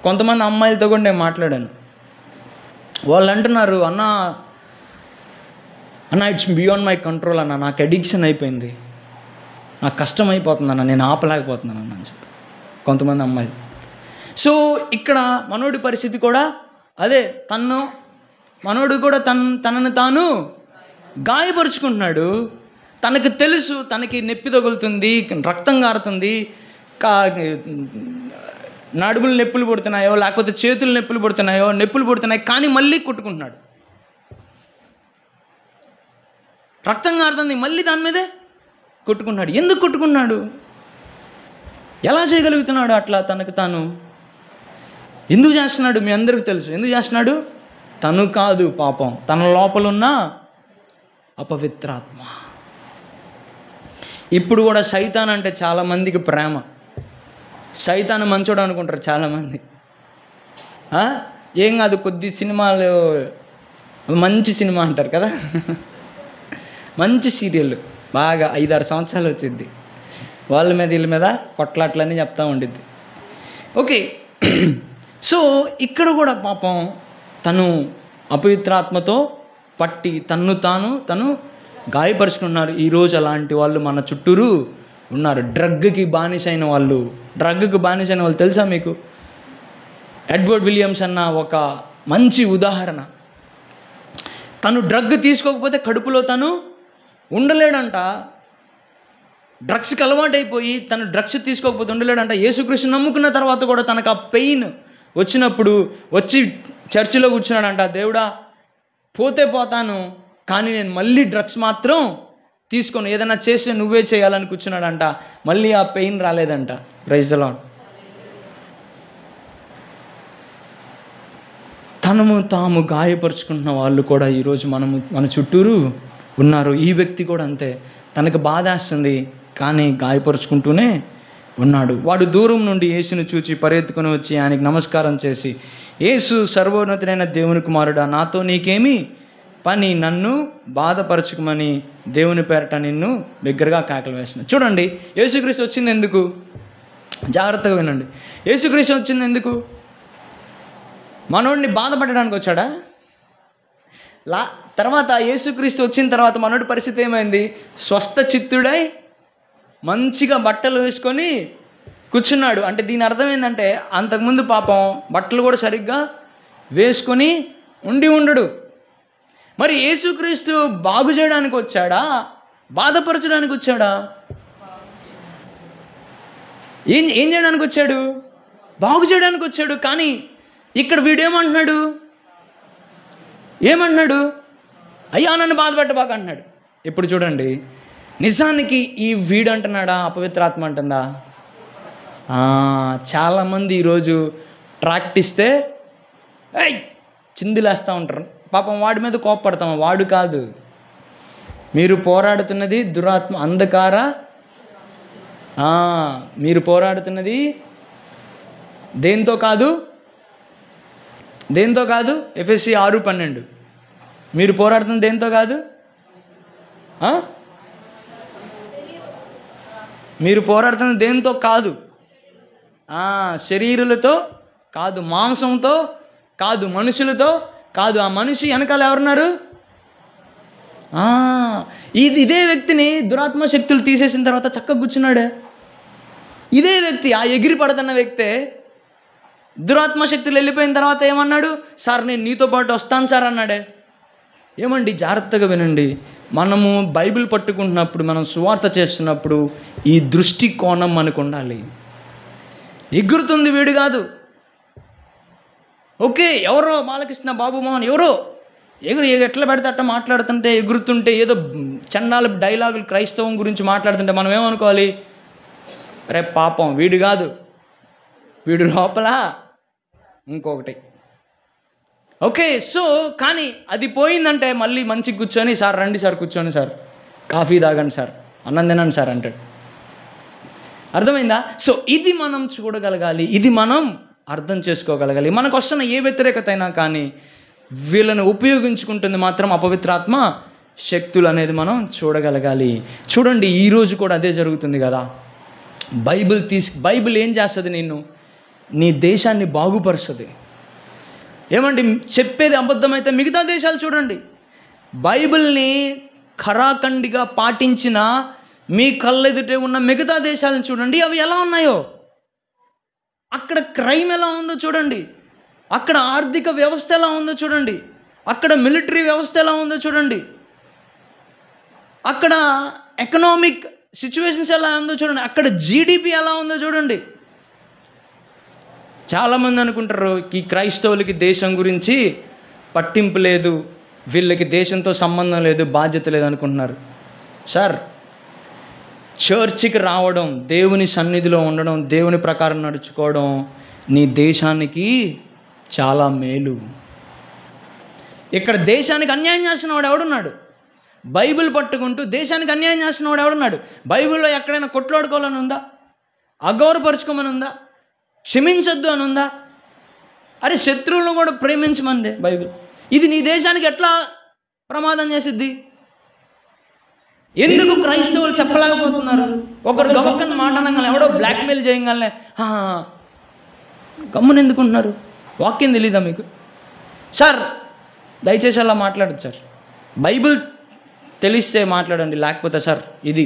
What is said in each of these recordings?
కొంతమంది అమ్మాయిలతో కూడా నేను మాట్లాడాను. వాళ్ళు అంటున్నారు, అన్న ఇట్స్ బియాండ్ మై కంట్రోల్ అన్న, నాకు అడిక్షన్ అయిపోయింది, నాకు కష్టం అయిపోతుంది అన్న, నేను ఆపలేకపోతున్నాను అన్న అని చెప్పి కొంతమంది అమ్మాయిలు. సో ఇక్కడ మనోడి పరిస్థితి కూడా అదే. మనోడు కూడా తనను తాను గాయపరుచుకుంటున్నాడు. తనకు తెలుసు తనకి నొప్పి తగులుతుంది, రక్తం కారుతుంది, నడుములు నొప్పులు పుడుతున్నాయో లేకపోతే చేతులు నొప్పులు పుడుతున్నాయి, కానీ మళ్ళీ కొట్టుకుంటున్నాడు. రక్తం కారుతుంది, మళ్ళీ దాని మీదే కొట్టుకుంటున్నాడు. ఎందుకు కొట్టుకున్నాడు? ఎలా చేయగలుగుతున్నాడు అట్లా? తనకు తాను ఎందుకు చేస్తున్నాడు? మీ అందరికీ తెలుసు ఎందుకు చేస్తున్నాడు. తను కాదు పాపం, తన లోపల ఉన్న అపవిత్రాత్మ. ఇప్పుడు కూడా సైతాన్ అంటే చాలామందికి ప్రేమ. సైతాన్ మంచోడు అనుకుంటారు చాలామంది. ఏం కాదు, కొద్ది సినిమాలు, మంచి సినిమా అంటారు కదా, మంచి సీరియల్ బాగా 5-6 సంవత్సరాలు వచ్చింది, వాళ్ళ మీద వీళ్ళ మీద కొట్లాట్లన్నీ చెప్తూ ఉండిద్ది. ఓకే, సో ఇక్కడ కూడా పాపం తను అపవిత్రాత్మతో పట్టి తను గాయపరుచుకున్నారు. ఈరోజు అలాంటి వాళ్ళు మన చుట్టూరు ఉన్నారు. డ్రగ్కి బానిసైన వాళ్ళు తెలుసా మీకు? ఎడ్వర్డ్ విలియమ్స్ అన్న ఒక మంచి ఉదాహరణ. తను డ్రగ్ తీసుకోకపోతే కడుపులో తను ఉండలేడంట. డ్రగ్స్కి అలవాటైపోయి తను డ్రగ్స్ తీసుకోకపోతే ఉండలేడంట. యేసుక్రీస్తు నమ్ముకున్న తర్వాత కూడా తనకు ఆ పెయిన్ వచ్చినప్పుడు వచ్చి చర్చిలో కూర్చున్నాడంట. దేవుడా, పోతే పోతాను, కానీ నేను మళ్ళీ డ్రగ్స్ మాత్రం తీసుకొని ఏదైనా చేస్తే నువ్వే చేయాలని కూర్చున్నాడంట. మళ్ళీ ఆ పెయిన్ రాలేదంట. Praise the lord. తాము గాయపరుచుకుంటున్న వాళ్ళు కూడా ఈరోజు మన చుట్టూరు ఉన్నారు. ఈ వ్యక్తి కూడా అంతే. తనకు బాధేస్తుంది, కానీ గాయపరుచుకుంటూనే ఉన్నాడు. వాడు దూరం నుండి యేసును చూచి పరిగెత్తుకుని వచ్చి ఆయనకి నమస్కారం చేసి, యేసు, సర్వోన్నతుడైన దేవుని కుమారుడా, నాతో నీకేమి పని? నన్ను బాధపరచుకోమని దేవుని పేరట నిన్ను బిగ్గరగా కేకలు వేస్తున్నాడు. చూడండి, యేసుక్రీస్తు వచ్చింది ఎందుకు? జాగ్రత్తగా వినండి. యేసుక్రీస్తు వచ్చింది ఎందుకు? మనోడిని బాధపడడానికి వచ్చాడా? తర్వాత యేసుక్రీస్తు వచ్చిన తర్వాత మనోడి పరిస్థితి ఏమైంది? స్వస్థ చిత్తుడై మంచిగా బట్టలు వేసుకొని కూర్చున్నాడు. అంటే దీని అర్థం ఏంటంటే, అంతకుముందు పాపం బట్టలు కూడా సరిగ్గా వేసుకొని ఉండడు. మరి యేసుక్రీస్తు బాగు చేయడానికి వచ్చాడా, బాధపరచడానికి వచ్చాడా? ఏం చేయడానికి వచ్చాడు? బాగు చేయడానికి వచ్చాడు. కానీ ఇక్కడ వీడేమంటున్నాడు? అయ్యా, నన్ను బాధపెట్టబాక అంటున్నాడు. ఇప్పుడు చూడండి, నిజానికి ఈ వీడు అంటున్నాడా, అపవిత్రాత్మ అంటుందా? చాలామంది ఈరోజు ట్రాక్ట్ ఇస్తే చిందులేస్తూ ఉంటారు. పాపం వాడి మీద కోప్పడతాం. వాడు కాదు, మీరు పోరాడుతున్నది దురాత్మ, అంధకార. మీరు పోరాడుతున్నది దేంతో కాదు. ఎఫెసీ 6:12. మీరు పోరాడుతున్నది దేంతో కాదు. మీరు పోరాడుతున్నది దేంతో కాదు. శరీరులతో కాదు, మాంసంతో కాదు, మనుషులతో కాదు. ఆ మనిషి వెనకాల ఎవరున్నారు? ఇదే వ్యక్తిని దురాత్మ శక్తులు తీసేసిన తర్వాత చక్కగా కూర్చున్నాడే. ఇదే వ్యక్తి, ఆ ఎగిరి పడుతున్న వ్యక్తే దురాత్మ శక్తులు వెళ్ళిపోయిన తర్వాత ఏమన్నాడు? సార్, నేను నీతో పాటు వస్తాను సార్ అన్నాడే. ఏమండి, జాగ్రత్తగా వినండి. మనము బైబిల్ పట్టుకుంటున్నప్పుడు, మనం సువార్త చేస్తున్నప్పుడు ఈ దృష్టి కోణం మనకు ఉండాలి. ఎగురుతుంది వీడు కాదు. ఓకే, ఎవరో బాలకృష్ణ, బాబు మోహన్, ఎవరో ఎట్లా పెడితే అట్లా మాట్లాడుతుంటే, ఎగురుతుంటే, ఏదో చండాల డైలాగులు క్రైస్తవం గురించి మాట్లాడుతుంటే మనం ఏమనుకోవాలి? రే పాపం, వీడు కాదు, వీడు లోపల ఇంకొకటి. ఓకే, సో కానీ అది పోయిందంటే మళ్ళీ మంచిగా కూర్చొని, సార్ రండి సార్, కూర్చోండి సార్, కాఫీ తాగండి సార్, అన్నం తినండి సార్ అంటాడు. అర్థమైందా? సో ఇది మనం చూడగలగాలి, ఇది మనం అర్థం చేసుకోగలగాలి. మనకు వస్తున్న ఏ వ్యతిరేకత అయినా కానీ వీళ్ళని ఉపయోగించుకుంటుంది మాత్రం అపవిత్రాత్మ శక్తులు అనేది మనం చూడగలగాలి. చూడండి, ఈరోజు కూడా అదే జరుగుతుంది కదా. బైబిల్ ఏం చేస్తుంది? నిన్ను నీ దేశాన్ని బాగుపరుస్తుంది. ఏమండి, చెప్పేది అబద్ధమైతే మిగతా దేశాలు చూడండి, బైబిల్ని ఖరాఖండిగా పాటించిన మీ కళ్ళెదుటే ఉన్న మిగతా దేశాలను చూడండి, అవి ఎలా ఉన్నాయో. అక్కడ క్రైమ్ ఎలా ఉందో చూడండి, అక్కడ ఆర్థిక వ్యవస్థ ఎలా ఉందో చూడండి, అక్కడ మిలిటరీ వ్యవస్థ ఎలా ఉందో చూడండి, అక్కడ ఎకనామిక్ సిచ్యువేషన్స్ ఎలా ఉందో చూడండి, అక్కడ జీడిపి ఎలా ఉందో చూడండి. చాలామంది అనుకుంటారు ఈ క్రైస్తవులకి దేశం గురించి పట్టింపు లేదు, వీళ్ళకి దేశంతో సంబంధం లేదు, బాధ్యత లేదు అనుకుంటున్నారు. సార్, చర్చికి రావడం, దేవుని సన్నిధిలో ఉండడం, దేవుని ప్రకారం నడుచుకోవడం నీ దేశానికి చాలా మేలు. ఇక్కడ దేశానికి అన్యాయం చేసిన వాడు ఎవడున్నాడు? బైబిల్ పట్టుకుంటూ దేశానికి అన్యాయం చేసిన వాడు ఎవడున్నాడు? బైబిల్లో ఎక్కడైనా కొట్లాడుకోవాలని ఉందా? అగౌరవపరుచుకోమని ఉందా? క్షమించొద్దు అని ఉందా? అరే, శత్రువులను కూడా ప్రేమించమందే బైబిల్. ఇది నీ దేశానికి ఎట్లా ప్రమాదం చేసిద్ది? ఎందుకు క్రైస్తవులు చెప్పలేకపోతున్నారు? ఒకరు గవక్కని మాట అనగానే, ఎవడో బ్లాక్మెయిల్ చేయగానే గమ్మున ఎందుకుంటున్నారు? వాక్యం తెలీదా మీకు? సార్, దయచేసి అలా మాట్లాడదు సార్. బైబిల్ తెలిస్తే మాట్లాడండి, లేకపోతే సార్ ఇది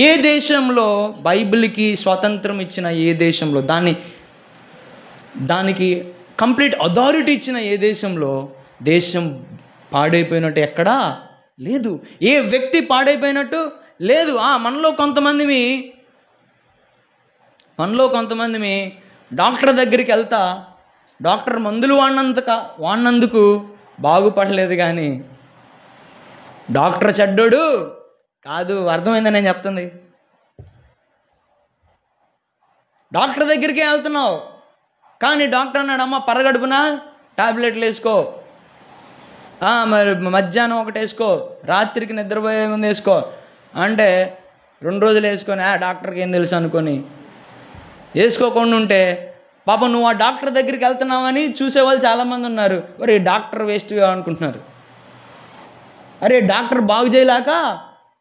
ఏ దేశంలో బైబిల్కి స్వాతంత్రం ఇచ్చిన ఏ దేశంలో, దానికి కంప్లీట్ అథారిటీ ఇచ్చిన ఏ దేశంలో దేశం పాడైపోయినట్టు ఎక్కడా లేదు. ఏ వ్యక్తి పాడైపోయినట్టు లేదు. మనలో కొంతమంది డాక్టర్ దగ్గరికి వెళ్తా డాక్టర్ మందులు వాడినందుకు బాగుపడలేదు, కానీ డాక్టర్ చెడ్డోడు కాదు. అర్థమైందని నేను చెప్తుంది. డాక్టర్ దగ్గరికి వెళ్తున్నావు, కానీ డాక్టర్ అన్నాడు, అమ్మ పరగడుపున టాబ్లెట్లు వేసుకో, మరి మధ్యాహ్నం ఒకటి వేసుకో, రాత్రికి నిద్రపోయే ముందు వేసుకో అంటే 2 రోజులు వేసుకొని డాక్టర్కి ఏం తెలుసు అనుకొని వేసుకోకుండా ఉంటే, పాపం నువ్వు ఆ డాక్టర్ దగ్గరికి వెళ్తున్నావని చూసేవాళ్ళు చాలామంది ఉన్నారు. మరి డాక్టర్ వేస్ట్గా అనుకుంటున్నారు. అరే, డాక్టర్ బాగు చేయలేక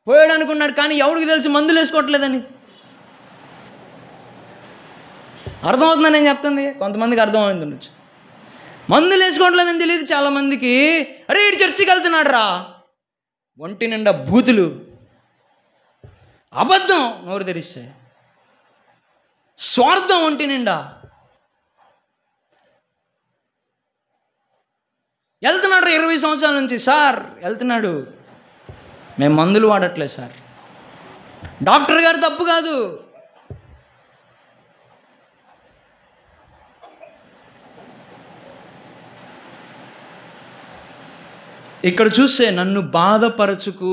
పోయాడు అనుకున్నాడు, కానీ ఎవరికి తెలుసు మందులు వేసుకోవట్లేదని. అర్థమవుతుందని నేను చెప్తుంది. కొంతమందికి అర్థమవుతుంది ఉండొచ్చు. మందులు వేసుకోవట్లేదని తెలియదు చాలామందికి. అరే, ఇటు చర్చికి వెళ్తున్నాడు రా, ఒంటి నిండా బూతులు, అబద్ధం నోరు తెరిస్తే, స్వార్థం ఒంటి నిండా. వెళ్తున్నాడు 20 సంవత్సరాల నుంచి. సార్, వెళ్తున్నాడు, మేము మందులు వాడట్లేదు సార్. డాక్టర్ గారు తప్పు కాదు. ఇక్కడ చూస్తే నన్ను బాధపరచుకు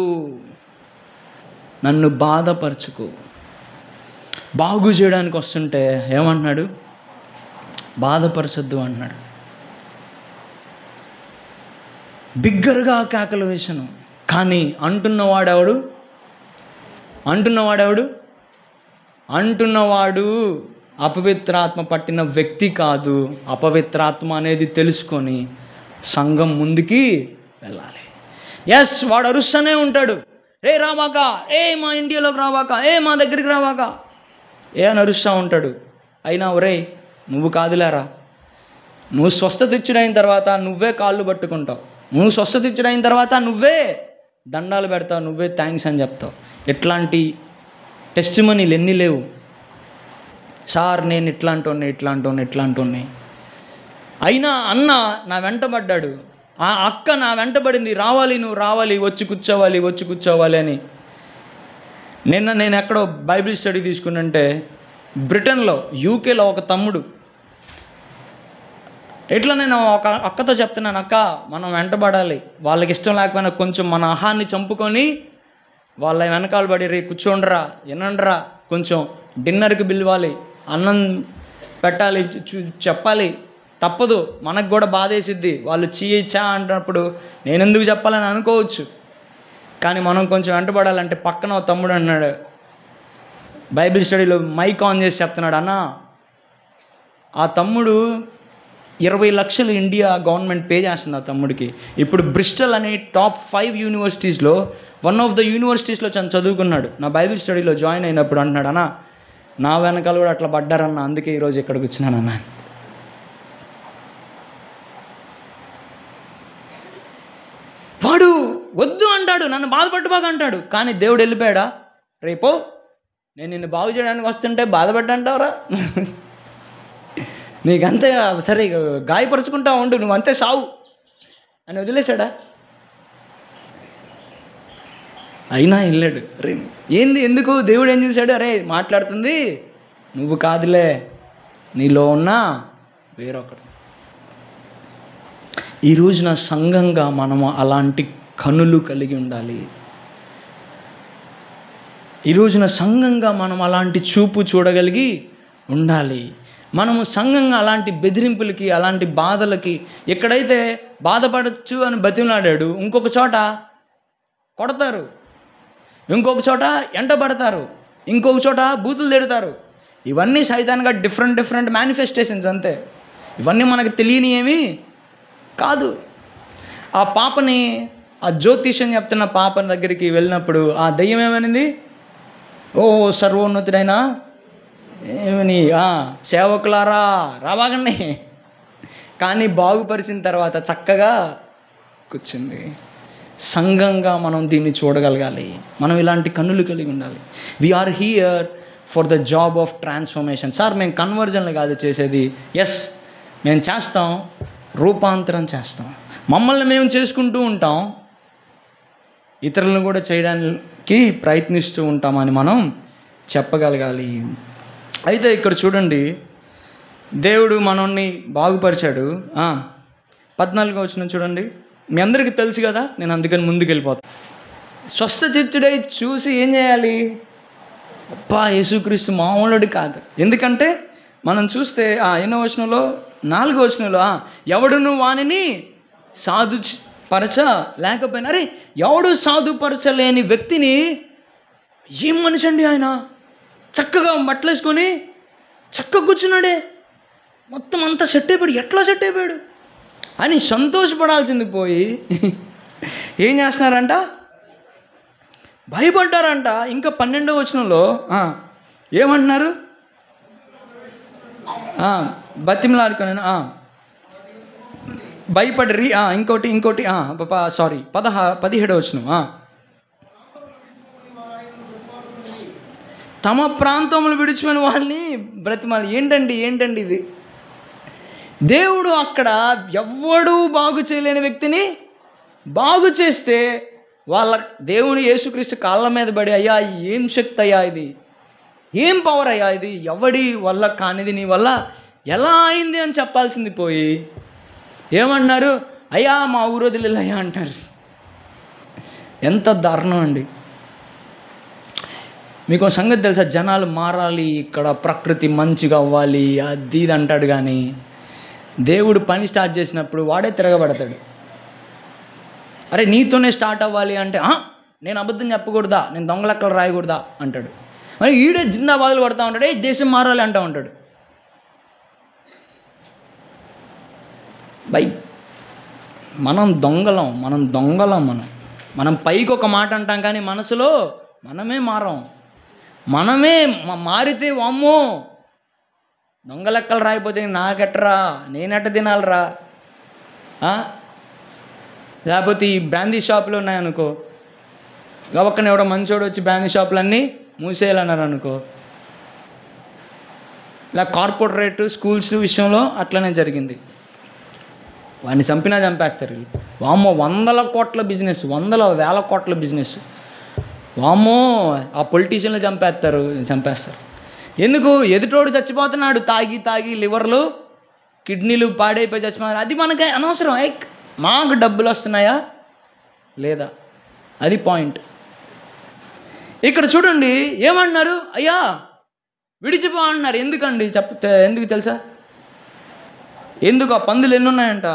బాగు చేయడానికి వస్తుంటే ఏమంటున్నాడు? బాధపరచొద్దు అంటున్నాడు. బిగ్గరగా కేకలు వేసను, కానీ అంటున్నవాడు అపవిత్రాత్మ పట్టిన వ్యక్తి కాదు. అపవిత్రాత్మ అనేది తెలుసుకొని సంఘం ముందుకి వెళ్ళాలి. ఎస్, వాడు అరుస్తూనే ఉంటాడు, రే రావాక, మా ఇండియాలోకి రావాక, మా దగ్గరికి రావాక అని అరుస్తూ ఉంటాడు. అయినా ఒరే, నువ్వు కాదులేరా, నువ్వు స్వస్థత ఇచ్చుడైన తర్వాత నువ్వే కాళ్ళు పట్టుకుంటావు, నువ్వు స్వస్థత ఇచ్చుడైన తర్వాత నువ్వే దండాలు పెడతావు, నువ్వే థ్యాంక్స్ అని చెప్తావు. ఇట్లాంటి టెస్టిమనీలు ఎన్ని లేవు? సార్, నేను ఇట్లాంటోని అయినా అన్న నా వెంటబడ్డాడు, ఆ అక్క నా వెంటబడింది, నువ్వు రావాలి, వచ్చి కూర్చోవాలి అని. నేను ఎక్కడో బైబిల్ స్టడీ తీసుకున్నంటే, బ్రిటన్లో, యూకేలో ఒక తమ్ముడు, ఇట్లా నేను ఒక అక్కతో చెప్తున్నాను, అక్క మనం వెంటబడాలి, వాళ్ళకి ఇష్టం లేకపోయినా కొంచెం మన ఆహాన్ని చంపుకొని వాళ్ళ వెనకాల పడి, రే కూర్చోండిరా, వినండిరా, కొంచెం డిన్నర్కి పిలవాలి, అన్నం పెట్టాలి, చెప్పాలి, తప్పదు, మనకు కూడా బాధేసిద్ది. వాళ్ళు చా అంటున్నప్పుడు నేను ఎందుకు చెప్పాలని అనుకోవచ్చు, కానీ మనం కొంచెం వెంటబడాలంటే పక్కన తమ్ముడు అన్నాడు, బైబిల్ స్టడీలో మైక్ ఆన్ చేసి చెప్తున్నాడు, అన్న ఆ తమ్ముడు 20 లక్షలు ఇండియా గవర్నమెంట్ పే చేస్తుంది ఆ తమ్ముడికి. ఇప్పుడు బ్రిస్టల్ అనే టాప్ 5 యూనివర్సిటీస్లో వన్ ఆఫ్ ద యూనివర్సిటీస్లో చదువుకున్నాడు. నా బైబిల్ స్టడీలో జాయిన్ అయినప్పుడు అంటున్నాడు, అన్న నా వెనకాల కూడా అట్లా పడ్డారన్న, అందుకే ఈరోజు ఇక్కడికి వచ్చినానన్న. వాడు వద్దు అంటాడు, నన్ను బాధపడ్డబాగా అంటాడు, కానీ దేవుడు వెళ్ళిపోయాడా? రేపో నేను నిన్ను బాగు చేయడానికి వస్తుంటే బాధపడ్డంటావురా, నీకంతే సరే గాయపరుచుకుంటా ఉండు, నువ్వు అంతే సావు అని వదిలేశాడా? అయినా వెళ్ళాడు. రే ఏంది, ఎందుకు? దేవుడు ఏం చూశాడు? అరే మాట్లాడుతుంది నువ్వు కాదులే, నీలో ఉన్నా వేరొకడు. ఈ రోజున సంఘంగా మనము అలాంటి కనులు కలిగి ఉండాలి. ఈ రోజున సంఘంగా మనం అలాంటి చూపు చూడగలిగి ఉండాలి. మనము సంఘంగా అలాంటి బెదిరింపులకి, అలాంటి బాధలకి, ఎక్కడైతే బాధపడచ్చు అని బతిమలాడాడు, ఇంకొక చోట కొడతారు, ఇంకొక చోట ఎంటబడతారు, ఇంకొక చోట బూతులు తిడతారు. ఇవన్నీ సైతాన్గా డిఫరెంట్ మేనిఫెస్టేషన్స్ అంతే. ఇవన్నీ మనకు తెలియని ఏమీ కాదు. ఆ పాపని, ఆ జ్యోతిష్యం చెప్తున్న పాప దగ్గరికి వెళ్ళినప్పుడు ఆ దయ్యం ఏమనింది? ఓ సర్వోన్నతుడైనా ఏమని, సేవకులారా రావాగండి. కానీ బాగుపరిచిన తర్వాత చక్కగా కూర్చుంది. సంఘంగా మనం దీన్ని చూడగలగాలి. మనం ఇలాంటి కన్నులు కలిగి ఉండాలి. We're here for the job of transformation. Sir మేము కన్వర్జన్లు కాదు చేసేది. ఎస్, మేము చేస్తాం, రూపాంతరం చేస్తాం. మమ్మల్ని మేము చేసుకుంటూ ఉంటాం, ఇతరులను కూడా చేయడానికి ప్రయత్నిస్తూ ఉంటామని మనం చెప్పగలగాలి. అయితే ఇక్కడ చూడండి, దేవుడు మనల్ని బాగుపరిచాడు. 14వ వచనం చూడండి. మీ అందరికీ తెలుసు కదా, నేను అందుకని ముందుకు వెళ్ళిపోతాను. స్వస్థచిత్తుడై చూసి ఏం చేయాలి? అబ్బా యేసుక్రీస్తు మామూలుడు కాదు. ఎందుకంటే మనం చూస్తే ఎన్నో వచనంలో, 4వ వచనంలో, ఎవడును వానిని సాధుపరచ లేకపోయినా, అరే ఎవడు సాధుపరచలేని వ్యక్తిని, ఏం మనిషి అండి ఆయన, చక్కగా బట్టలు వేసుకొని చక్కగా కూర్చున్నాడే, మొత్తం అంతా సెట్ అయిపోయాడు, ఎట్లా సెట్ అయిపోయాడు అని సంతోషపడాల్సింది పోయి ఏం చేస్తున్నారంట? భయపడ్డారంట. ఇంకా 12వ వచనంలో ఏమంటున్నారు? బతిమలాడుకొని భయపడ్రి. ఇంకోటి సారీ 17వ వచనం. తమ ప్రాంతములు విడిచిపోయిన వాళ్ళని బ్రతిమాలి. ఏంటండి ఇది? దేవుడు అక్కడ ఎవ్వడూ బాగు చేయలేని వ్యక్తిని బాగు చేస్తే, వాళ్ళ దేవుని యేసుక్రీస్తు కాళ్ళ మీద పడి, అయ్యా ఏం శక్తి అయ్యా ఇది, ఏం పవర్ అయ్యా ఇది, ఎవడి వల్ల కానిది నీ వల్ల ఎలా అయింది అని చెప్పాల్సింది పోయి ఏమంటున్నారు? అయ్యా మా ఊరు వదిలేయ్యా అంటారు. ఎంత దారుణం అండి. మీకు సంగతి తెలుసా? జనాలు మారాలి, ఇక్కడ ప్రకృతి మంచిగా అవ్వాలి, అది ఇది అంటాడు, కానీ దేవుడు పని స్టార్ట్ చేసినప్పుడు వాడే తిరగబడతాడు. అరే నీతోనే స్టార్ట్ అవ్వాలి అంటే, నేను అబద్ధం చెప్పకూడదా, నేను దొంగలెక్కలు రాయకూడదా అంటాడు. మరి ఈడే జిందాబాదులు పడతా ఉంటాడు, ఏ దేశం మారాలి అంటూ ఉంటాడు. మనం దొంగలం. మనం పైకి ఒక మాట అంటాం, కానీ మనసులో మనమే మారం. మనమే మారితే వామ్మో దొంగ లెక్కలు రాయిపోతే నాకెట్టరా, నేనెట్ట తినాలరా. లేకపోతే ఈ బ్రాందీ షాపులు ఉన్నాయనుకో, గవక్కని ఎవడో మంచోడు వచ్చి బ్రాందీ షాపులన్నీ మూసేయాలన్నారు అనుకో. ఇలా కార్పొరేట్ స్కూల్స్ విషయంలో అట్లనే జరిగింది. వాడిని చంపేస్తారు. వామ్మో 100 కోట్ల బిజినెస్, 100,000 కోట్ల బిజినెస్. వామ్మో ఆ పొలిటీషియన్లు చంపేస్తారు. ఎందుకు? ఎదుటోడు చచ్చిపోతున్నాడు, తాగి లివర్లు కిడ్నీలు పాడైపోయి చచ్చిపోతున్నారు. అది మనకి అనవసరం. మాకు డబ్బులు వస్తున్నాయా లేదా, అది పాయింట్. ఇక్కడ చూడండి ఏమన్నారు? అయ్యా విడిచిపో అన్నారు. ఎందుకండి ఎందుకు తెలుసా? ఎందుకు? ఆ పందులు ఎన్ని ఉన్నాయంట.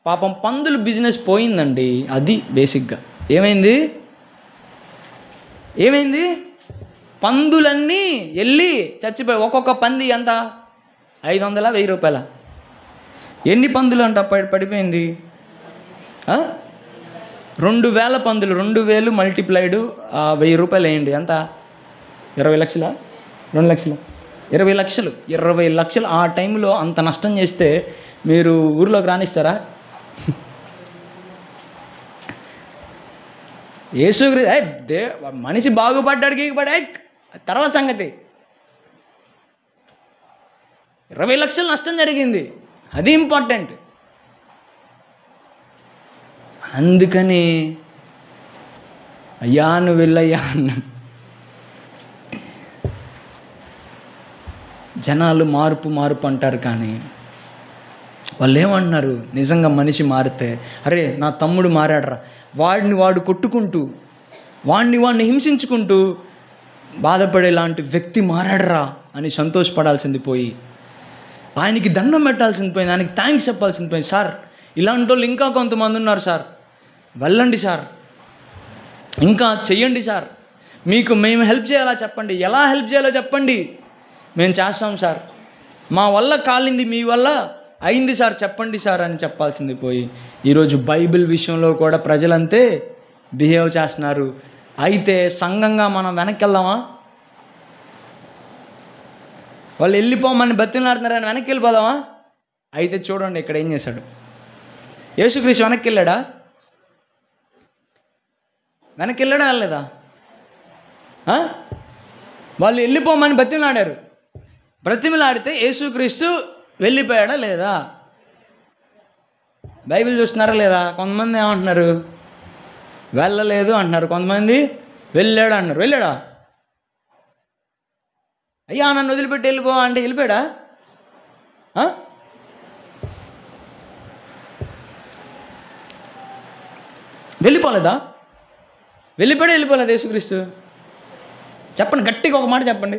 పాపం పందులు బిజినెస్ పోయిందండి. అది బేసిక్గా ఏమైంది? పందులన్నీ వెళ్ళి చచ్చిపోయి, ఒక్కొక్క పంది ఎంత? 500-1000 రూపాయల. ఎన్ని పందులు అంట పడిపోయింది? 2000 పందులు. 2000 మల్టిప్లైడ్ 1000 రూపాయలు వేయండి, ఎంత? 20 లక్షలా 2 లక్షల 20 లక్షలు 20 లక్షలు ఆ టైంలో అంత నష్టం చేస్తే మీరు ఊరిలోకి రానిస్తారా? మనిషి బాగుపడ్డాడు గీగుపడా తర్వాత సంగతి. 20 లక్షలు నష్టం జరిగింది, అది ఇంపార్టెంట్. అందుకని అయ్యా నువ్వు వెళ్ళయ్యా అన్నాడు. జనాలు మార్పు మార్పు అంటారు, కానీ వాళ్ళు ఏమంటున్నారు? నిజంగా మనిషి మారితే, అరే నా తమ్ముడు మారాడరా, వాడు కొట్టుకుంటూ వాడిని హింసించుకుంటూ బాధపడేలాంటి వ్యక్తి మారాడరా అని సంతోషపడాల్సింది పోయి, ఆయనకి దండం పెట్టాల్సింది పోయింది, ఆయనకి థ్యాంక్స్ చెప్పాల్సింది పోయింది. సార్ ఇలాంటి వాళ్ళు ఇంకా కొంతమంది ఉన్నారు సార్, వెళ్ళండి సార్, ఇంకా చెయ్యండి సార్, మీకు మేము హెల్ప్ చేయాలా చెప్పండి, ఎలా హెల్ప్ చేయాలో చెప్పండి, మేము చేస్తాం సార్, మా వల్ల కాలింది మీ వల్ల అయింది సార్ చెప్పండి సార్ అని చెప్పాల్సింది పోయి, ఈరోజు బైబిల్ విషయంలో కూడా ప్రజలంతే బిహేవ్ చేస్తున్నారు. అయితే సంఘంగా మనం వెనక్కి వెళ్దామా? వాళ్ళు వెళ్ళిపోమని బతిలాడుతున్నారని వెనక్కి వెళ్ళిపోదామా? అయితే చూడండి ఇక్కడ ఏం చేశాడు యేసుక్రీస్తు. వెనక్కి వెళ్ళాడా? వెనక్కి వెళ్ళాడా వెళ్ళలేదా? వాళ్ళు వెళ్ళిపోమని బతిలాడారు, బ్రతిమలాడితే యేసుక్రీస్తు వెళ్ళిపోయాడా లేదా? బైబిల్ చూస్తున్నారా లేదా? కొంతమంది ఏమంటున్నారు? వెళ్ళలేదు అంటున్నారు, కొంతమంది వెళ్ళాడు అంటున్నారు. వెళ్ళాడా? అయ్యా నన్ను వదిలిపెట్టి వెళ్ళిపో అంటే వెళ్ళిపోయాడా? వెళ్ళిపోలేదా? వెళ్ళిపోలేదు యేసుక్రీస్తు? చెప్పండి, గట్టిగా ఒక మాట చెప్పండి.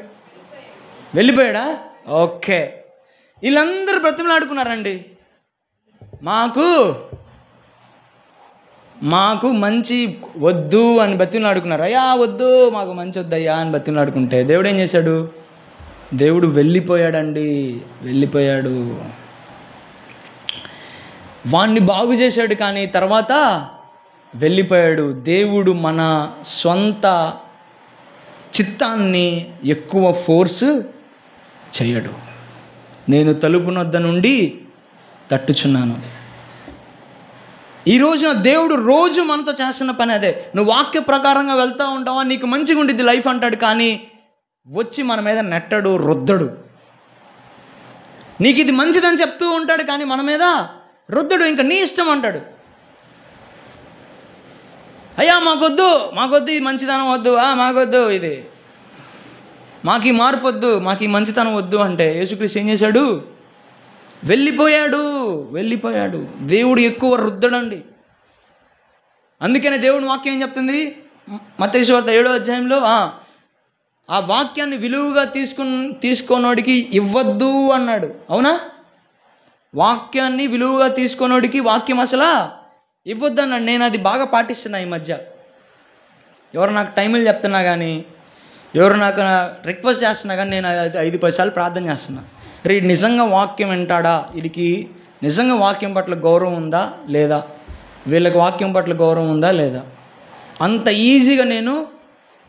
వెళ్ళిపోయాడా? ఓకే. వీళ్ళందరూ బ్రతిమలాడుకున్నారండి, మాకు మంచి వద్దు అని బతిమలాడుకున్నారు. అయ్యా వద్దు, మాకు మంచి వద్దయ్యా అని బతిమలాడుకుంటే దేవుడు ఏం చేశాడు? దేవుడు వెళ్ళిపోయాడండి, వెళ్ళిపోయాడు. వాణ్ణి బాగు చేశాడు, కానీ తర్వాత వెళ్ళిపోయాడు. దేవుడు మన సొంత చిత్తాన్ని ఎక్కువ ఫోర్స్ చేయడు. నేను తలుపు నొద్ద నుండి తట్టుచున్నాను. ఈరోజు దేవుడు రోజు మనతో చేస్తున్న పని అదే. నువ్వు వాక్య ప్రకారంగా వెళ్తూ ఉంటావా, నీకు మంచిగా ఉండిద్ది లైఫ్ అంటాడు, కానీ వచ్చి మన మీద నెట్టడు, రుద్దడు. నీకు ఇది మంచిదని చెప్తూ ఉంటాడు, కానీ మన మీద రుద్దడు, ఇంకా నీ ఇష్టం అంటాడు. అయ్యా మాకొద్దు ఈ మంచితనం వద్దు, మాకొద్దు ఇది, మాకు ఈ మార్పు వద్దు, మాకు ఈ మంచితనం వద్దు అంటే యేసుక్రీస్తు ఏం చేశాడు? వెళ్ళిపోయాడు. దేవుడు ఎక్కువ రుద్దడండి. అందుకనే దేవుని వాక్యం ఏం చెప్తుంది? మత్తయి సువార్త 7వ అధ్యాయంలో ఆ వాక్యాన్ని విలువగా తీసుకోనోడికి ఇవ్వద్దు అన్నాడు. అవునా? వాక్యాన్ని విలువగా తీసుకోనోడికి వాక్యం అసలు ఇవ్వద్దు అన్నాడు. నేను అది బాగా పాటిస్తున్నా ఈ మధ్య. ఎవరు నాకు టైములు చెప్తున్నా కానీ, ఎవరు నాకు రిక్వెస్ట్ చేస్తున్నా కానీ నేను 5-10 సార్లు ప్రార్థన చేస్తున్నా. వీడు నిజంగా వాక్యం వింటాడా, వీడికి నిజంగా వాక్యం పట్ల గౌరవం ఉందా లేదా, వీళ్ళకి వాక్యం పట్ల గౌరవం ఉందా లేదా, అంత ఈజీగా నేను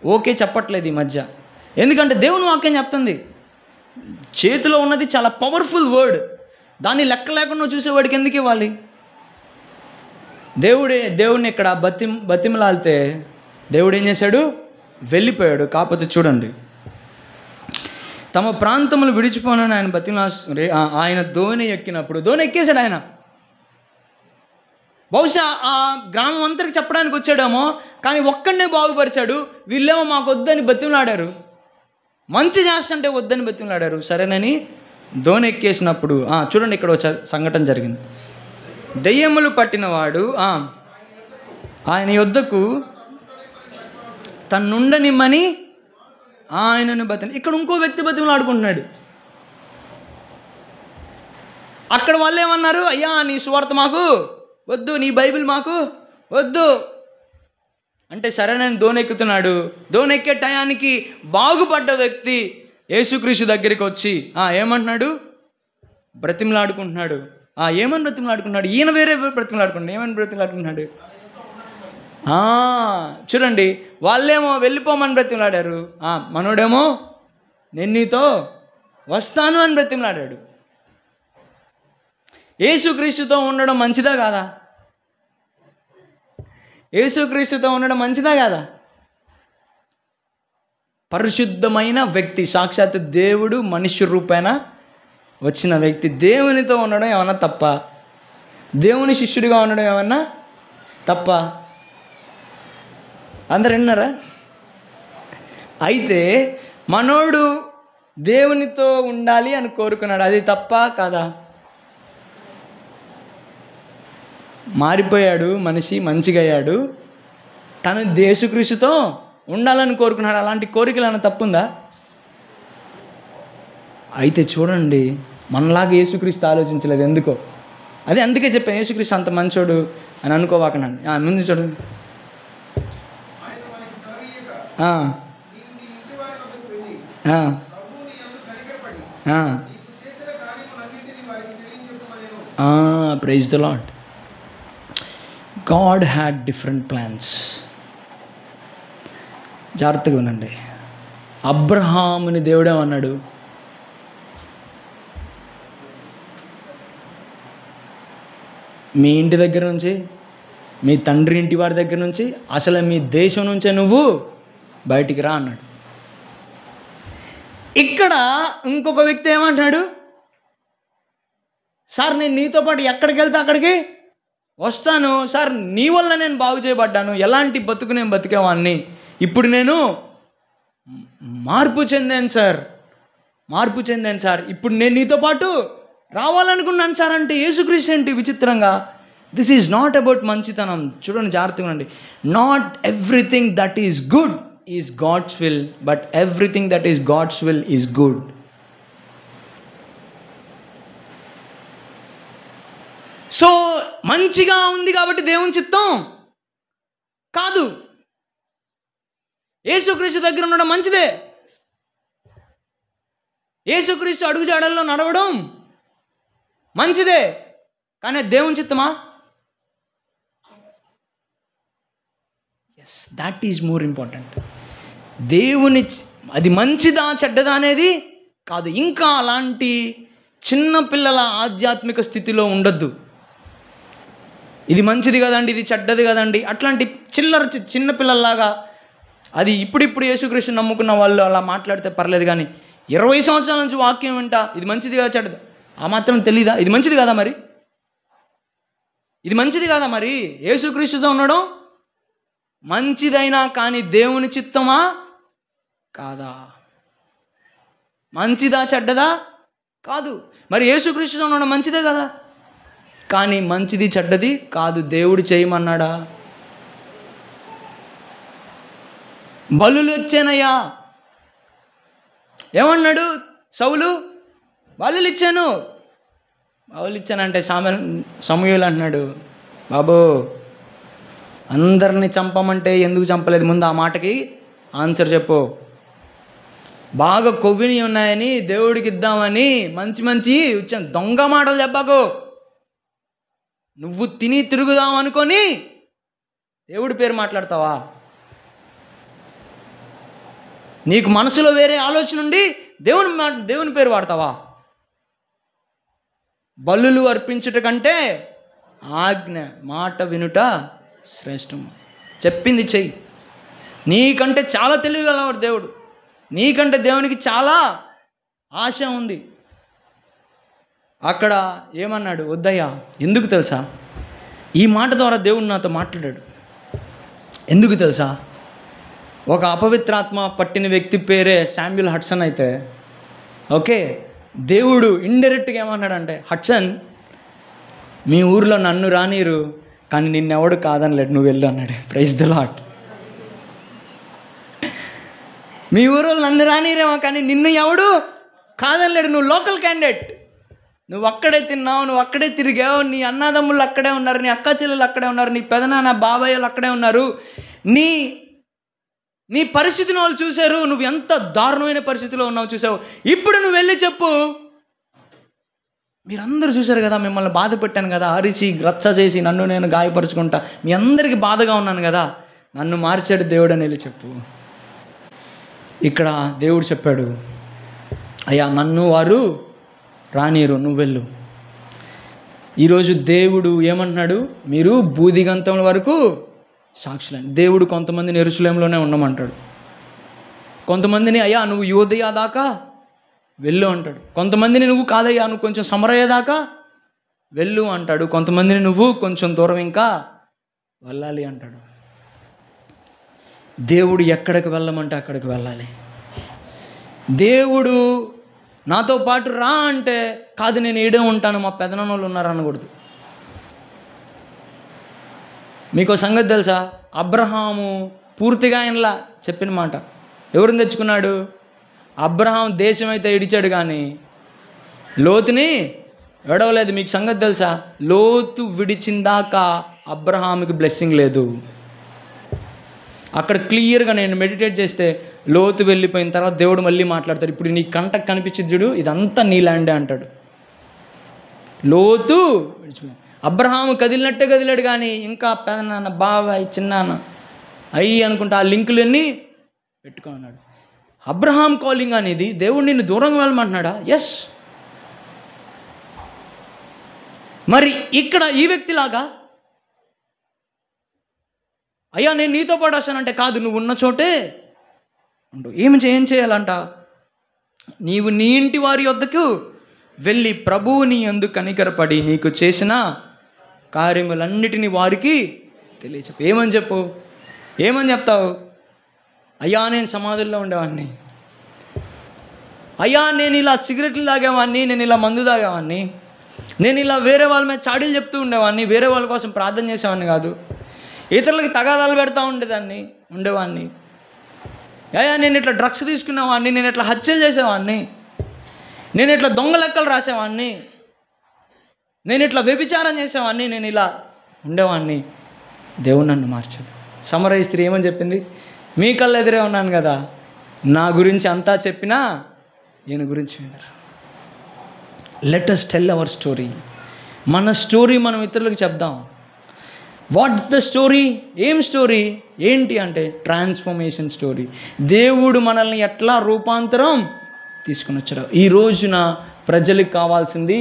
ఓకే చెప్పట్లేదు ఈ మధ్య. ఎందుకంటే దేవుని వాక్యం చెప్తుంది, చేతిలో ఉన్నది చాలా పవర్ఫుల్ వర్డ్, దాన్ని లెక్క లేకుండా చూసేవాడికి ఎందుకు ఇవ్వాలి? దేవుడిని ఇక్కడ బతిమలాడితే దేవుడు ఏం చేశాడు? వెళ్ళిపోయాడు. కాకపోతే చూడండి, తమ ప్రాంతములు విడిచిపోనని ఆయన ఆయన ధోని ఎక్కినప్పుడు, ధోని ఎక్కేశాడు ఆయన. బహుశా ఆ గ్రామం అంతరికి చెప్పడానికి వచ్చాడేమో, కానీ ఒక్కడనే బాగుపరిచాడు. వీళ్ళేమో మాకు వద్దని బతిమలాడారు, మంచి చేస్తుంటే వద్దని బతిమలాడారు. సరేనని ధోని ఎక్కేసినప్పుడు చూడండి ఇక్కడ ఒక సంఘటన జరిగింది. దెయ్యములు పట్టినవాడు ఆయన యొద్దకు తన్నుండనిమ్మని ఆయనను ఇక్కడ ఇంకో వ్యక్తి బతిమలాడుకుంటున్నాడు. అక్కడ వాళ్ళు ఏమన్నారు? అయ్యా నీ సువార్త మాకు వద్దు, నీ బైబిల్ మాకు వద్దు అంటే సరేనని దోనెక్కుతున్నాడు. దోనెక్కే టయానికి బాగుపడ్డ వ్యక్తి యేసుక్రీస్తు దగ్గరికి వచ్చి ఏమంటున్నాడు? బ్రతిమలాడుకుంటున్నాడు. ఏమని బ్రతిమలాడుకుంటున్నాడు? ఈయన వేరే బ్రతిమలాడుకుంటున్నాడు. ఏమని బ్రతిమలాడుకుంటున్నాడు? చూడండి, వాళ్ళేమో వెళ్ళిపోమని బ్రతిమలాడారు, మనోడేమో నేను నీతో వస్తాను అని బ్రతిమలాడాడు. యేసుక్రీస్తుతో ఉండడం మంచిదా కాదా? యేసుక్రీస్తుతో ఉండడం మంచిదా కాదా? పరిశుద్ధమైన వ్యక్తి, సాక్షాత్ దేవుడు మనుష్య రూపేణ వచ్చిన వ్యక్తి దేవునితో ఉండడం ఏమన్నా తప్ప? దేవుని శిష్యుడిగా ఉండడం ఏమన్నా తప్ప? అందరు విన్నారా? అయితే మనోడు దేవునితో ఉండాలి అని కోరుకున్నాడు, అది తప్ప కాదా? మారిపోయాడు మనిషి, మంచిగా అయ్యాడు, తను యేసుక్రీస్తుతో ఉండాలని కోరుకున్నాడు. అలాంటి కోరికలు ఏమైనా తప్పుందా? అయితే చూడండి, మనలాగా యేసుక్రీస్తు ఆలోచించలేదు ఎందుకో. అదే అందుకే చెప్పాను, యేసుక్రీస్తు అంత మంచోడు అని అనుకోవాకనండి. ముందు చూడండి, praise the Lord. God had different plans. జాగ్రత్తగా వినండి. అబ్రహాముని దేవుడేమన్నాడు? మీ ఇంటి దగ్గర నుంచి, మీ తండ్రి ఇంటి వారి దగ్గర నుంచి, అసలు మీ దేశం నుంచే నువ్వు బయటికి రా అన్నాడు. ఇక్కడ ఇంకొక వ్యక్తి ఏమంటాడు? సార్ నేను నీతో పాటు ఎక్కడికి వెళ్తే అక్కడికి వస్తాను సార్, నీ వల్ల నేను బాగు చేయబడ్డాను, ఎలాంటి బతుకు నేను బతికేవాడిని, ఇప్పుడు నేను మార్పు చెందాను సార్, ఇప్పుడు నేను నీతో పాటు రావాలనుకున్నాను సార్ అంటే యేసుక్రీస్తు ఏంటి విచిత్రంగా? దిస్ ఈజ్ నాట్ అబౌట్ మంచితనం. చూడండి జాగ్రత్తగా ఉండండి. Not everything that is good is God's will, but everything that is God's will is good. So మంచిగా ఉంది కాబట్టి దేవుని చిత్తం కాదు. యేసుక్రీస్తు దగ్గర ఉండడం మంచిదే, యేసుక్రీస్తు అడుగుజాడల్లో నడవడం మంచిదే, కానీ దేవుని చిత్తమా? Yes, that is more important. దేవుని అది మంచిదా చెడ్డదా అనేది కాదు. ఇంకా అలాంటి చిన్నపిల్లల ఆధ్యాత్మిక స్థితిలో ఉండొద్దు. ఇది మంచిది కదండి, ఇది చెడ్డది కదండి, అట్లాంటి చిన్నపిల్లల్లాగా. అది ఇప్పుడిప్పుడు యేసుక్రీస్తు నమ్ముకున్న వాళ్ళు అలా మాట్లాడితే పర్లేదు, కానీ 20 సంవత్సరాల నుంచి వాక్యం వింటా ఇది మంచిది కదా చెడ్డది ఆ మాత్రం తెలీదా? ఇది మంచిది కదా మరి, ఇది మంచిది కదా మరి, యేసుక్రీస్తుతో ఉండడం మంచిదైనా కానీ దేవుని చిత్తమా కాదా? మంచిదా చెడ్డదా కాదు. మరి యేసుక్రీస్తుతో ఉండడం మంచిదే కదా, కానీ మంచిది చెడ్డది కాదు. దేవుడు చేయమన్నాడా? బలులు వచ్చానయ్యా ఏమన్నాడు సౌలు? బలులు ఇచ్చానంటే సమూయేలు అంటున్నాడు, బాబు అందరిని చంపమంటే ఎందుకు చంపలేదు? ముందు ఆ మాటకి ఆన్సర్ చెప్పు. బాగా కొవ్విని ఉన్నాయని దేవుడికి ఇద్దామని మంచి దొంగ మాటలు చెప్పకు. నువ్వు తిని తిరుగుదాం అనుకొని దేవుడి పేరు మాట్లాడతావా? నీకు మనసులో వేరే ఆలోచన ఉండి దేవుని పేరు వాడతావా? బలులు అర్పించుట కంటే ఆజ్ఞ మాట వినుట శ్రేష్టము. చెప్పింది చెయ్యి. నీకంటే చాలా తెలివిగలవాడు దేవుడు, నీకంటే దేవునికి చాలా ఆశ ఉంది. అక్కడ ఏమన్నాడు? వద్దయ్యా. ఎందుకు తెలుసా? ఈ మాట ద్వారా దేవుడు నాతో మాట్లాడాడు. ఎందుకు తెలుసా? ఒక అపవిత్రాత్మ పట్టిన వ్యక్తి పేరే శామ్యూల్ హడ్సన్ అయితే, ఓకే, దేవుడు ఇండైరెక్ట్గా ఏమన్నాడంటే, హడ్సన్ మీ ఊర్లో నన్ను రానీరు కానీ నిన్నెవడు కాదనలేడు, నువ్వు వెళ్ళు అన్నాడు. Praise the lord. మీ ఊరు నన్ను రానీరేమో కానీ నిన్ను ఎవడు కాదనలేడు, నువ్వు లోకల్ క్యాండిడేట్, నువ్వు అక్కడే తిన్నావు, నువ్వు అక్కడే తిరిగావు, నీ అన్నదమ్ముళ్ళు అక్కడే ఉన్నారు, నీ అక్క చెల్లెలు అక్కడే ఉన్నారు, నీ పెదనాన్న బాబాయ్యలు అక్కడే ఉన్నారు, నీ పరిస్థితిని వాళ్ళు చూశారు, నువ్వు ఎంత దారుణమైన పరిస్థితిలో ఉన్నావు చూసావు. ఇప్పుడు నువ్వు వెళ్ళి చెప్పు, మీరందరూ చూశారు కదా, మిమ్మల్ని బాధ పెట్టాను కదా, అరిచి రచ్చ చేసి నన్ను నేను గాయపరుచుకుంటా, మీ అందరికీ బాధగా ఉన్నాను కదా, నన్ను మార్చాడు దేవుడు అని వెళ్ళి చెప్పు. ఇక్కడ దేవుడు చెప్పాడు, అయ్యా నన్ను వారు రానీరు, నువ్వు వెళ్ళు. ఈరోజు దేవుడు ఏమంటున్నాడు, మీరు బూదిగంతం వరకు సాక్షులని. దేవుడు కొంతమందిని యెరూషలేములోనే ఉండమంటాడు, కొంతమందిని అయ్యా నువ్వు యూదయ దాకా వెళ్ళు అంటాడు, కొంతమందిని నువ్వు కాదయ్యా నువ్వు కొంచెం సమరయ దాకా వెళ్ళు అంటాడు, కొంతమందిని నువ్వు కొంచెం దూరం ఇంకా వెళ్ళాలి అంటాడు. దేవుడు ఎక్కడికి వెళ్ళమంటే అక్కడికి వెళ్ళాలి. దేవుడు నాతో పాటు రా అంటే కాదు నేను ఈడే ఉంటాను, మా పెదనాన్నోళ్ళు ఉన్నారు అనకూడదు. మీకు సంగతి తెలుసా, అబ్రహాము పూర్తిగా ఆయనలా చెప్పిన మాట ఎవరిని తెచ్చుకున్నాడు? అబ్రహాం దేశం అయితే ఇడిచాడు కానీ లోతుని ఎడవలేదు. మీకు సంగతి తెలుసా, లోతు విడిచిందాకా అబ్రహాముకి బ్లెస్సింగ్ లేదు. అక్కడ క్లియర్గా నేను మెడిటేట్ చేస్తే లోతు వెళ్ళిపోయిన తర్వాత దేవుడు మళ్ళీ మాట్లాడతాడు, ఇప్పుడు నీ కంటకు కనిపించింది చూడు ఇదంతా నీ ల్యాండే అంటాడు. లోతు అబ్రహాము కదిలినట్టే కదిలాడు కానీ ఇంకా పెదనాన్న బాబాయ్ చిన్నాన్న అయ్యి అనుకుంటా ఆ లింకులన్నీ పెట్టుకున్నాడు. అబ్రహాం కాలింగ్ అనేది దేవుడు నిన్ను దూరంగా వెళ్ళమంటున్నాడా? ఎస్. మరి ఇక్కడ ఈ వ్యక్తిలాగా అయ్యా నేను నీతో పాటు వస్తానంటే కాదు, నువ్వు ఉన్న చోటే ఉండు. ఏం చేయాలంట, నీవు నీ ఇంటి వారి వద్దకు వెళ్ళి ప్రభువు నీ యందు కనికరపడి నీకు చేసిన కార్యములన్నిటినీ వారికి తెలియచెప్పు. ఏమని చెప్పు, ఏమని చెప్తావు? అయ్యా నేను సమాధుల్లో ఉండేవాడిని, అయ్యా నేను ఇలా సిగరెట్లు తాగేవాడిని, నేను ఇలా మందు తాగేవాడిని, నేను ఇలా వేరే వాళ్ళ మీద చాడీలు చెప్తూ ఉండేవాడిని, వేరే వాళ్ళ కోసం ప్రార్థన చేసేవాడిని కాదు, ఇతరులకి తగాదాలు పెడతా ఉండేవాడిని. అయ్యా నేను ఇట్లా డ్రగ్స్ తీసుకునేవాడిని, నేను ఇట్లా హత్యలు చేసేవాడిని, నేను ఇట్లా దొంగ లెక్కలు రాసేవాడిని, నేను ఇట్లా వ్యభిచారం చేసేవాడిని, నేను ఇలా ఉండేవాడిని. దేవుడు నన్ను మార్చాడు. సమరయ స్త్రీ ఏమని చెప్పింది, మీ కళ్ళ ఎదురే ఉన్నాను కదా, నా గురించి అంతా చెప్పినా ఈయన గురించి వినరు. Let us tell hour story. మన స్టోరీ మనం ఇతరులకు చెప్దాం. What's the story? ఏం స్టోరీ ఏంటి అంటే ట్రాన్స్ఫర్మేషన్ స్టోరీ. దేవుడు మనల్ని ఎట్లా రూపాంతరం తీసుకుని వచ్చాడు. ఈ రోజున ప్రజలకు కావాల్సింది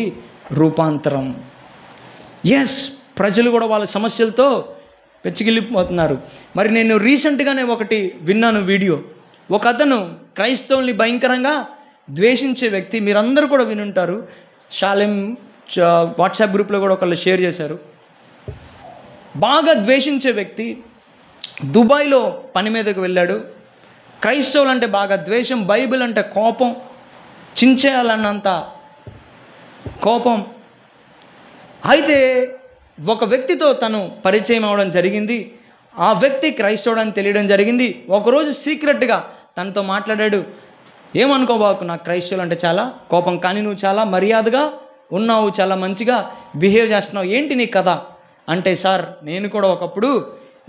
రూపాంతరం. ఎస్, ప్రజలు కూడా వాళ్ళ సమస్యలతో పెచ్చిగిల్లిపోతున్నారు. మరి నేను రీసెంట్గానే ఒకటి విన్నాను వీడియో. ఒక అతను క్రైస్తవుల్ని భయంకరంగా ద్వేషించే వ్యక్తి, మీరందరూ కూడా వినుంటారు. షాలెం వాట్సాప్ గ్రూప్లో కూడా ఒకళ్ళు షేర్ చేశారు. బాగా ద్వేషించే వ్యక్తి దుబాయ్లో పని మీదకు వెళ్ళాడు. క్రైస్తవులు అంటే బాగా ద్వేషం, బైబిల్ అంటే కోపం, చించేయాలన్నంత కోపం. అయితే ఒక వ్యక్తితో తను పరిచయం అవ్వడం జరిగింది. ఆ వ్యక్తి క్రైస్తవుడు అని తెలియడం జరిగింది. ఒకరోజు సీక్రెట్గా తనతో మాట్లాడాడు. ఏమనుకోబాకు, నాకు క్రైస్తవులు అంటే చాలా కోపం, కానీ నువ్వు చాలా మర్యాదగా ఉన్నావు, చాలా మంచిగా బిహేవ్ చేస్తున్నావు, ఏంటి నీ కథ అంటే, సార్ నేను కూడా ఒకప్పుడు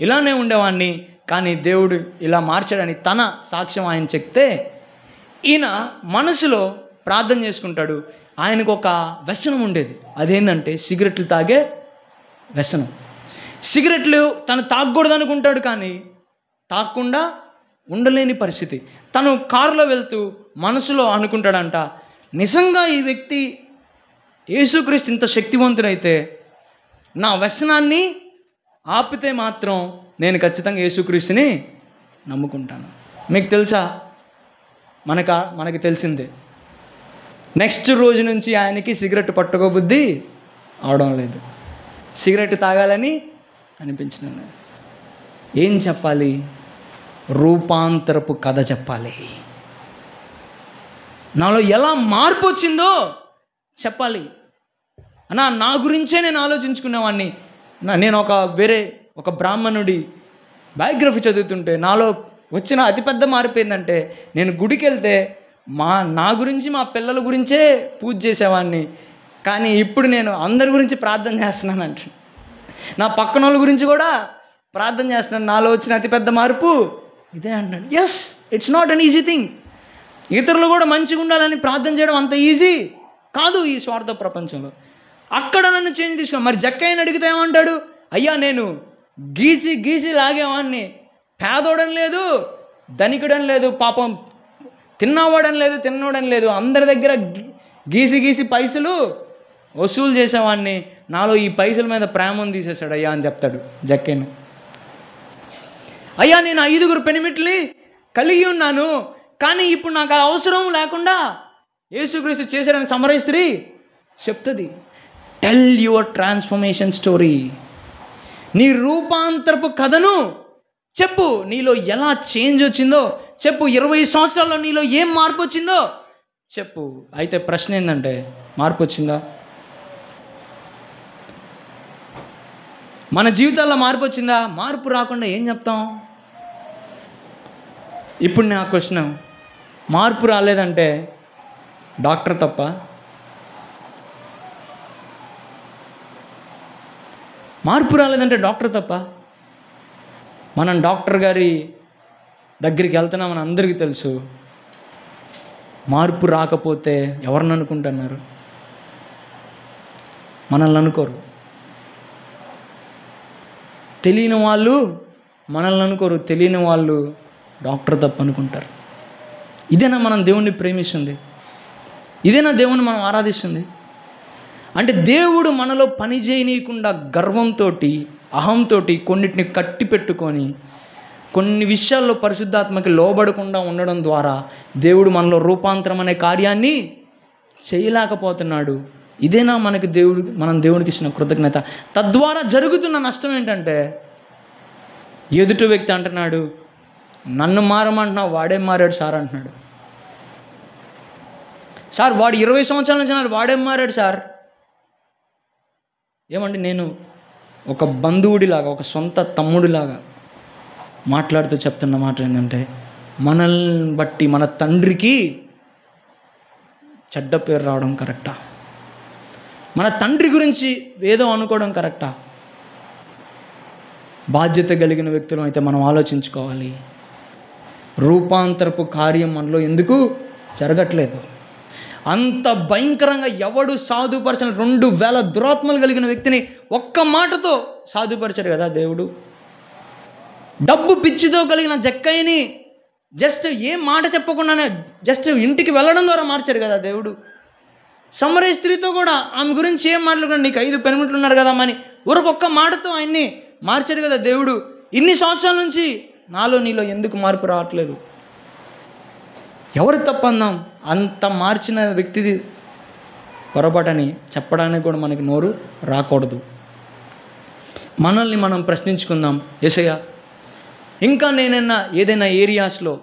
ఇలానే ఉండేవాడిని కానీ దేవుడు ఇలా మార్చాడని తన సాక్ష్యం ఆయన చెప్తే, ఈయన మనసులో ప్రార్థన చేసుకుంటాడు. ఆయనకు ఒక వ్యసనం ఉండేది. అదేంటంటే సిగరెట్లు తాగే వ్యసనం. సిగరెట్లు తను తాగకూడదు అనుకుంటాడు కానీ తాగకుండా ఉండలేని పరిస్థితి. తను కారులో వెళ్తూ మనసులో అనుకుంటాడంట, నిజంగా ఈ వ్యక్తి యేసుక్రీస్తు ఇంత శక్తివంతుడైతే నా వ్యసనాన్ని ఆపితే మాత్రం నేను ఖచ్చితంగా యేసుక్రీస్తుని నమ్ముకుంటాను. మీకు తెలుసా, మనకి తెలిసిందే, నెక్స్ట్ రోజు నుంచి ఆయనకి సిగరెట్ పట్టుకోబుద్ధి అవడం లేదు, సిగరెట్ తాగాలని అనిపించిన. ఏం చెప్పాలి? రూపాంతరపు కథ చెప్పాలి. నాలో ఎలా మార్పు వచ్చిందో చెప్పాలి. నా గురించే నేను ఆలోచించుకునేవాడిని. నేను ఒక బ్రాహ్మణుడి బయోగ్రఫీ చదువుతుంటే నాలో వచ్చిన అతిపెద్ద మార్పు ఏంటంటే, నేను గుడికి వెళ్తే నా గురించి మా పిల్లల గురించే పూజ చేసేవాడిని, కానీ ఇప్పుడు నేను అందరి గురించి ప్రార్థన చేస్తున్నానంట. నా పక్కన వాళ్ళ గురించి కూడా ప్రార్థన చేస్తున్నాను. నాలో వచ్చిన అతిపెద్ద మార్పు ఇదే అంటున్నాడు. Yes, it's not an easy thing. ఇతరులు కూడా మంచిగా ఉండాలని ప్రార్థన చేయడం అంత ఈజీ కాదు ఈ స్వార్థ ప్రపంచంలో. అక్కడ నన్ను చేంజ్ తీసుకున్నాను. మరి జక్కయ్యని అడిగితే ఏమంటాడు? అయ్యా నేను గీసి గీసి లాగేవాడిని, పేదోడని లేదు ధనికుడని లేదు, పాపం తిన్నవాడని లేదు తిన్నోడని లేదు, అందరి దగ్గర గీసి గీసి పైసలు వసూలు చేసేవాడిని, నాలో ఈ పైసల మీద ప్రేమను తీసేశాడు అయ్యా అని చెప్తాడు జక్కయ్యను. అయ్యా నేను 5 పెనిమిటిని కలిగి ఉన్నాను, కానీ ఇప్పుడు నాకు ఆ అవసరం లేకుండా యేసుక్రీస్తు చేశాడని సమరయ స్త్రీ చెప్తుంది. Tell your transformation story. నీ రూపాంతరపు కథను చెప్పు. నీలో ఎలా చేంజ్ వచ్చిందో చెప్పు. 20 సంవత్సరాల్లో నీలో ఏం మార్పు వచ్చిందో చెప్పు. అయితే ప్రశ్న ఏంటంటే, మార్పు వచ్చిందా? మన జీవితాల్లో మార్పు వచ్చిందా? మార్పు రాకుండా ఏం చెప్తాం? ఇప్పుడు నా క్వశ్చన్, మార్పు రాలేదంటే డాక్టర్ తప్ప? మార్పు రాలేదంటే డాక్టర్ తప్ప? మనం డాక్టర్ గారి దగ్గరికి వెళ్తున్నామని అందరికీ తెలుసు. మార్పు రాకపోతే ఎవరిని అనుకుంటున్నారు? మనల్ని అనుకోరు. తెలియని వాళ్ళు మనల్ని అనుకోరు, తెలియని వాళ్ళు డాక్టర్ తప్ప అనుకుంటారు. ఇదేనా మనం దేవుణ్ణి ప్రేమిస్తుంది? ఇదేనా దేవుణ్ణి మనం ఆరాధిస్తుంది? అంటే దేవుడు మనలో పని చేయనీయకుండా గర్వంతో అహంతో కొన్నిటిని కట్టి పెట్టుకొని కొన్ని విషయాల్లో పరిశుద్ధాత్మకి లోబడకుండా ఉండడం ద్వారా దేవుడు మనలో రూపాంతరం అనే కార్యాన్ని చేయలేకపోతున్నాడు. ఇదేనా మనకి మనం దేవుడికి ఇచ్చిన కృతజ్ఞత? తద్వారా జరుగుతున్న నష్టం ఏంటంటే, ఎదుటి వ్యక్తి అంటున్నాడు, నన్ను మారమంటున్నావు, వాడేం మారాడు సార్ అంటున్నాడు. సార్ వాడు 20 సంవత్సరాల నుంచి అన్నాడు, వాడేం మారాడు సార్. ఏమండి, నేను ఒక బంధువుడిలాగా, ఒక సొంత తమ్ముడిలాగా మాట్లాడుతూ చెప్తున్న మాట ఏంటంటే, మనల్ని బట్టి మన తండ్రికి చెడ్డ పేరు రావడం కరెక్టా? మన తండ్రి గురించి ఏదో అనుకోవడం కరెక్టా? బాధ్యత కలిగిన వ్యక్తులు అయితే మనం ఆలోచించుకోవాలి. రూపాంతరపు కార్యం మనలో ఎందుకు జరగట్లేదు? అంత భయంకరంగా ఎవడు సాధుపరచని 2000 దురాత్మలు కలిగిన వ్యక్తిని ఒక్క మాటతో సాధుపరిచాడు కదా దేవుడు. డబ్బు పిచ్చితో కలిగిన జక్కయ్యని జస్ట్ ఏ మాట చెప్పకుండానే జస్ట్ ఇంటికి వెళ్ళడం ద్వారా మార్చాడు కదా దేవుడు. సమరయ స్త్రీతో కూడా ఆమె గురించి ఏం మాట్లాడకుండా, నీకు 5 పెనిమిట్లు ఉన్నారు కదా అని ఒక్క మాటతో ఆయన్ని మార్చాడు కదా దేవుడు. ఇన్ని సంవత్సరాల నుంచి నాలో నీలో ఎందుకు మార్పు రావట్లేదు? ఎవరు తప్పందాం? అంత మార్చిన వ్యక్తిది పొరపాటని చెప్పడానికి కూడా మనకి నోరు రాకూడదు. మనల్ని మనం ప్రశ్నించుకుందాం. యేసయ్య, ఇంకా నేనైనా ఏదైనా ఏరియాస్లో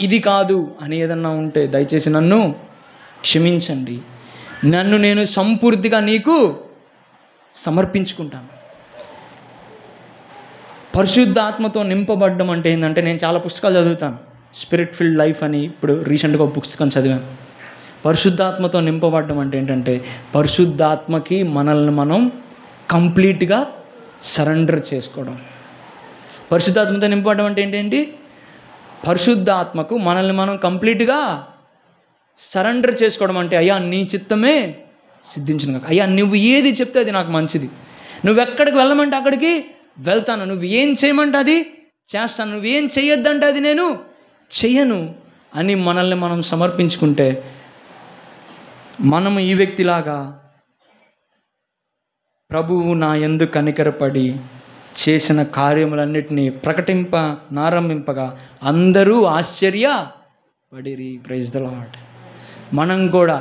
ఇది కాదు అని ఏదన్నా ఉంటే దయచేసి నన్ను క్షమించండి. నన్ను నేను సంపూర్తిగా నీకు సమర్పించుకుంటాను. పరిశుద్ధ ఆత్మతో నింపబడ్డం అంటే ఏంటంటే, నేను చాలా పుస్తకాలు చదువుతాను, స్పిరిట్ ఫిల్డ్ లైఫ్ అని ఇప్పుడు రీసెంట్గా ఒక పుస్తకం చదివాను. పరిశుద్ధాత్మతో నింపబడ్డం అంటే ఏంటంటే, పరిశుద్ధాత్మకి మనల్ని మనం కంప్లీట్గా సరెండర్ చేసుకోవడం. పరిశుద్ధాత్మతో నింపబడ్డం అంటే ఏంటంటే, పరిశుద్ధాత్మకు మనల్ని మనం కంప్లీట్గా సరెండర్ చేసుకోవడం. అంటే అయ్యా నీ చిత్తమే సిద్ధించిన కాక, అయ్యా నువ్వు ఏది చెప్తే అది నాకు మంచిది, నువ్వు ఎక్కడికి వెళ్ళమంటే అక్కడికి వెళ్తాను, నువ్వు ఏం చేయమంటే అది చేస్తాను, నువ్వేం చేయొద్దంటే అది నేను చెయ్యను అని మనల్ని మనం సమర్పించుకుంటే, మనము ఈ వ్యక్తిలాగా ప్రభువు నా యందు కనికరపడి చేసిన కార్యములన్నిటినీ నారంభింపగా అందరూ ఆశ్చర్యపడిరి. Praise the lord. మనం కూడా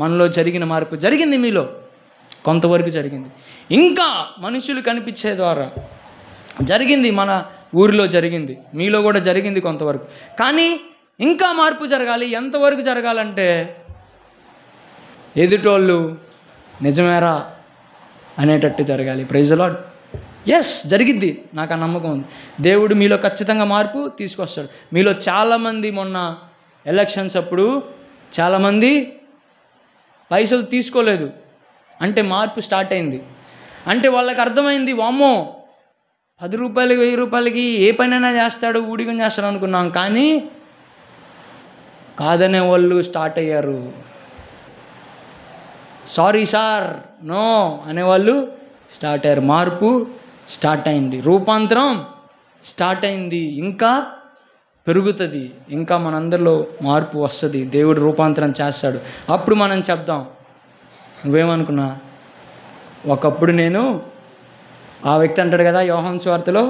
మనలో జరిగిన మార్పు జరిగింది, మీలో కొంతవరకు జరిగింది, ఇంకా మనుషులు కనిపించే ద్వారా జరిగింది, మన ఊరిలో జరిగింది, మీలో కూడా జరిగింది కొంతవరకు. కానీ ఇంకా మార్పు జరగాలి. ఎంతవరకు జరగాలంటే, ఎదుటోళ్ళు నిజమేరా అనేటట్టు జరగాలి. Praise the lord. ఎస్, జరిగిద్ది, నాకు ఆ నమ్మకం ఉంది. దేవుడు మీలో ఖచ్చితంగా మార్పు తీసుకొస్తాడు. మీలో చాలామంది మొన్న ఎలక్షన్స్ అప్పుడు చాలామంది పైసలు తీసుకోలేదు, అంటే మార్పు స్టార్ట్ అయింది. అంటే వాళ్ళకి అర్థమైంది, వామ్మో 10 రూపాయలకి 1000 రూపాయలకి ఏ పనైనా చేస్తాడు, ఊడిగం చేస్తాడు అనుకున్నాం. కానీ కాదనే వాళ్ళు స్టార్ట్ అయ్యారు. సారీ సార్ నో అనేవాళ్ళు స్టార్ట్ అయ్యారు. మార్పు స్టార్ట్ అయింది, రూపాంతరం స్టార్ట్ అయింది, ఇంకా పెరుగుతుంది, ఇంకా మనందరిలో మార్పు వస్తుంది, దేవుడు రూపాంతరం చేస్తాడు. అప్పుడు మనం చెప్దాం, నువ్వేమనుకున్నా ఒకప్పుడు నేను, ఆ వ్యక్తి అంటాడు కదా యోహాను సువార్తలో,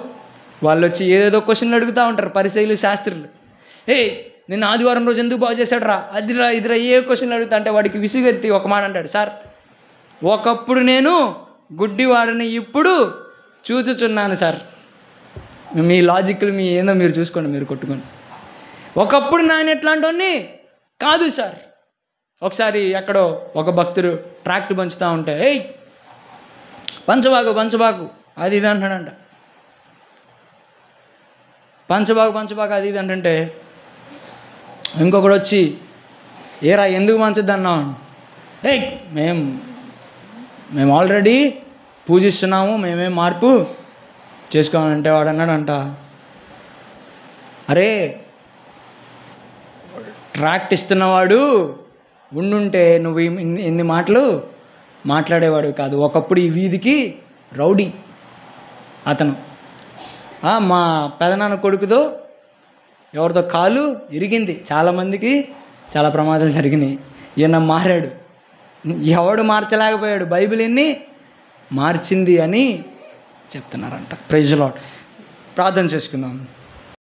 వాళ్ళు వచ్చి ఏదేదో క్వశ్చన్లు అడుగుతూ ఉంటారు పరిసయ్యులు శాస్త్రులు. నేను ఆదివారం రోజు ఎందుకు బాగు చేశాడు రా, అదిరా ఇదిరా ఏ క్వశ్చన్లు అడుగుతా అంటే వాడికి విసుగెత్తి ఒక మాట అంటాడు, సార్ ఒకప్పుడు నేను గుడ్డివాడిని ఇప్పుడు చూచుచున్నాను సార్. మీ లాజిక్లు మీ ఏందో మీరు చూసుకోండి, మీరు కొట్టుకోండి. ఒకప్పుడు నేను ఎట్లాంటి కాదు సార్. ఒకసారి ఎక్కడో ఒక భక్తుడు ట్రాక్ట్ పంచుతూ ఉంటే పంచబాగు అది ఇది అంటాడంట. పంచబాగు అది ఇది అంటే ఇంకొకడు వచ్చి ఏరా ఎందుకు మంచిది అన్నావు, మేము ఆల్రెడీ పూజిస్తున్నాము, మేమేం మార్పు చేసుకోవాలంటే వాడు అన్నాడంట, అరే ట్రాక్ట్ ఇస్తున్నవాడు ఉండుంటే నువ్వు ఎన్ని మాటలు మాట్లాడేవాడు కాదు. ఒకప్పుడు ఈ వీధికి రౌడీ అతను, మా పెదనాన్న కొడుకుతో ఎవరితో కాలు ఇరిగింది, చాలామందికి చాలా ప్రమాదాలు జరిగినాయి, ఈయన మారాడు, ఎవడు మార్చలేకపోయాడు, బైబిల్ ఎన్ని మార్చింది అని చెప్తున్నారంట. Praise the lord. ప్రార్థన చేసుకుందాం.